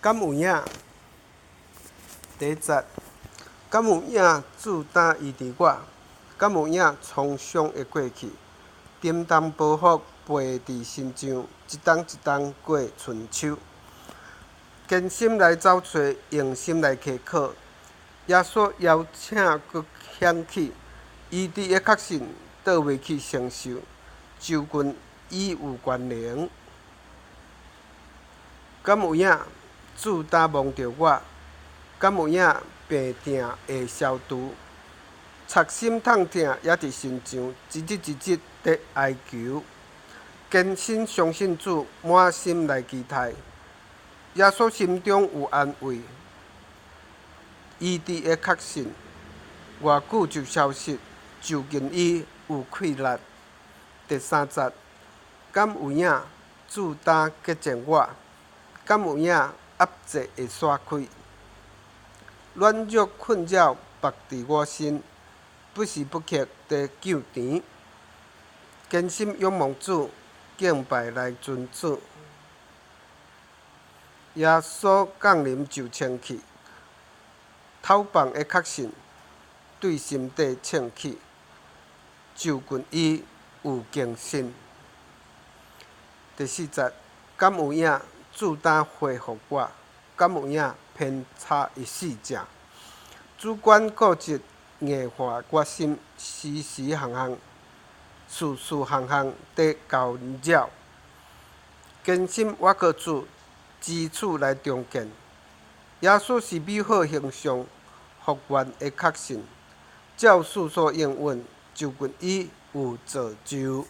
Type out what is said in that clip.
敢有影？第一节，敢有影注担伊伫我？敢有影创伤会过去？沉重包袱背伫身上，一冬一冬过春秋。艰辛来走找，用心来祈考。耶稣邀请搁响起，伊伫会确信倒袂去承受，就阮伊有关联。敢有影主担望着我？敢有影病痛会消除？插心痛痛也伫身上，一日一日伫哀求。坚信相信主，满心来期待。耶稣心中有安慰，伊伫会确信，偌久就消失，就近伊有气力。第三节，敢有影主担洁净我？敢有影压制会散开？软弱困扰绑伫我身，不时不刻地救甜。坚心仰望主，敬拜来尊主。耶稣降临就清气，透放会确信，对心底清气，就近伊有敬心。第四节，敢有影主担恢复我？敢有影偏差一死者？主观固执硬化我心，时时项项、事事项项地交扰。坚信我靠主基础来重建。耶稣是美好形象，福源会确信，照事所应允，就近伊有造就。